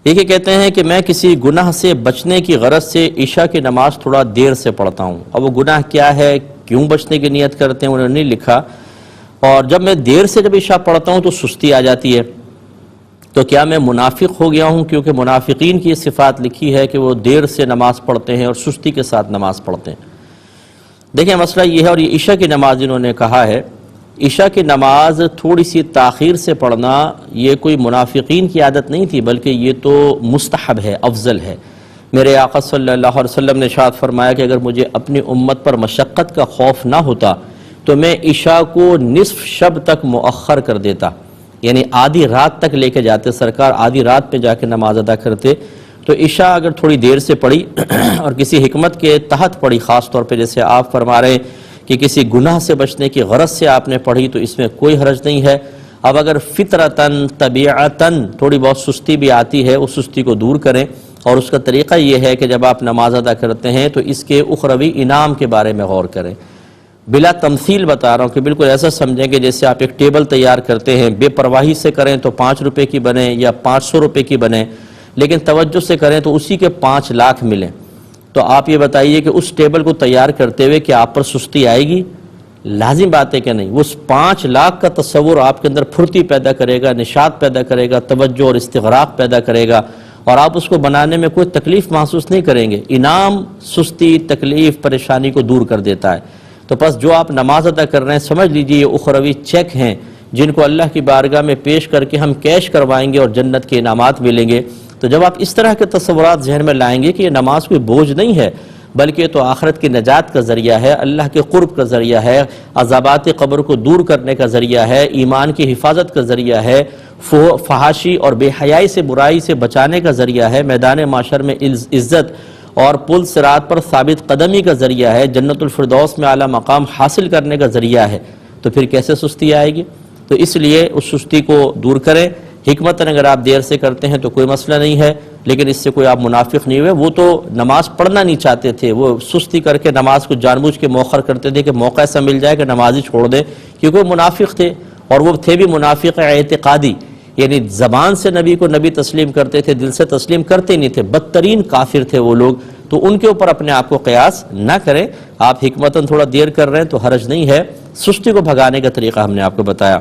دیکھیے کہتے ہیں کہ میں کسی گناہ سے بچنے کی غرض سے عشاء کی نماز تھوڑا دیر سے پڑھتا ہوں. اب وہ گناہ کیا ہے، کیوں بچنے کی نیت کرتے ہیں، انہوں نے نہیں لکھا. اور جب میں دیر سے جب عشاء پڑھتا ہوں تو سستی آ جاتی ہے، تو کیا میں منافق ہو گیا ہوں؟ کیونکہ منافقین کی یہ صفات لکھی ہے کہ وہ دیر سے نماز پڑھتے ہیں اور سستی کے ساتھ نماز پڑھتے ہیں. دیکھیں مسئلہ یہ ہے، اور یہ عشاء کی نماز انہوں نے کہا ہے، عشاء کی نماز تھوڑی سی تاخیر سے پڑھنا یہ کوئی منافقین کی عادت نہیں تھی، بلکہ یہ تو مستحب ہے، افضل ہے. میرے آقا صلی اللہ علیہ وسلم نے ارشاد فرمایا کہ اگر مجھے اپنی امت پر مشقت کا خوف نہ ہوتا تو میں عشاء کو نصف شب تک مؤخر کر دیتا، یعنی آدھی رات تک لے کے جاتے سرکار، آدھی رات پہ جا کے نماز ادا کرتے. تو عشاء اگر تھوڑی دیر سے پڑھی اور کسی حکمت کے تحت پڑھی، خاص طور پہ جیسے آپ فرما رہے ہیں کہ کسی گناہ سے بچنے کی غرض سے آپ نے پڑھی، تو اس میں کوئی حرج نہیں ہے. اب اگر فطرتاً طبیعتاً تھوڑی بہت سستی بھی آتی ہے، اس سستی کو دور کریں. اور اس کا طریقہ یہ ہے کہ جب آپ نماز ادا کرتے ہیں تو اس کے اخروی انعام کے بارے میں غور کریں. بلا تمثیل بتا رہا ہوں کہ بالکل ایسا سمجھیں کہ جیسے آپ ایک ٹیبل تیار کرتے ہیں، بے پرواہی سے کریں تو 5 روپے کی بنے یا 500 روپے کی بنے، لیکن توجہ سے کریں تو اسی کے 5 لاکھ ملیں. تو آپ یہ بتائیے کہ اس ٹیبل کو تیار کرتے ہوئے کہ آپ پر سستی آئے گی؟ لازم بات ہے کہ نہیں. وہ 5 لاکھ کا تصور آپ کے اندر پھرتی پیدا کرے گا، نشاط پیدا کرے گا، توجہ اور استغراق پیدا کرے گا، اور آپ اس کو بنانے میں کوئی تکلیف محسوس نہیں کریں گے. انعام سستی، تکلیف، پریشانی کو دور کر دیتا ہے. تو پس جو آپ نماز ادا کر رہے ہیں سمجھ لیجئے یہ اخروی چیک ہیں جن کو اللہ کی بارگاہ میں پیش کر کے ہم کیش کروائیں گے اور جنت کے انعامات ملیں گے. تو جب آپ اس طرح کے تصورات ذہن میں لائیں گے کہ یہ نماز کوئی بوجھ نہیں ہے، بلکہ تو آخرت کی نجات کا ذریعہ ہے، اللہ کے قرب کا ذریعہ ہے، عذابات قبر کو دور کرنے کا ذریعہ ہے، ایمان کی حفاظت کا ذریعہ ہے، فحاشی اور بے حیائی سے، برائی سے بچانے کا ذریعہ ہے، میدان معاشر میں عزت اور پل صراط پر ثابت قدمی کا ذریعہ ہے، جنت الفردوس میں اعلیٰ مقام حاصل کرنے کا ذریعہ ہے، تو پھر کیسے سستی آئے گی؟ تو اس لیے اس سستی کو دور کریں. حکمتاً اگر آپ دیر سے کرتے ہیں تو کوئی مسئلہ نہیں ہے، لیکن اس سے کوئی آپ منافق نہیں ہوئے. وہ تو نماز پڑھنا نہیں چاہتے تھے، وہ سستی کر کے نماز کو جان بوجھ کے مؤخر کرتے تھے کہ موقع ایسا مل جائے کہ نماز ہی چھوڑ دیں، کیونکہ وہ منافق تھے. اور وہ تھے بھی منافق اعتقادی، یعنی زبان سے نبی کو نبی تسلیم کرتے تھے، دل سے تسلیم کرتے نہیں تھے، بدترین کافر تھے وہ لوگ. تو ان کے اوپر اپنے آپ کو قیاس نہ کریں. آپ حکمتاً تھوڑا دیر کر رہے ہیں تو حرج نہیں ہے. سستی کو بھگانے کا طریقہ ہم نے آپ کو بتایا.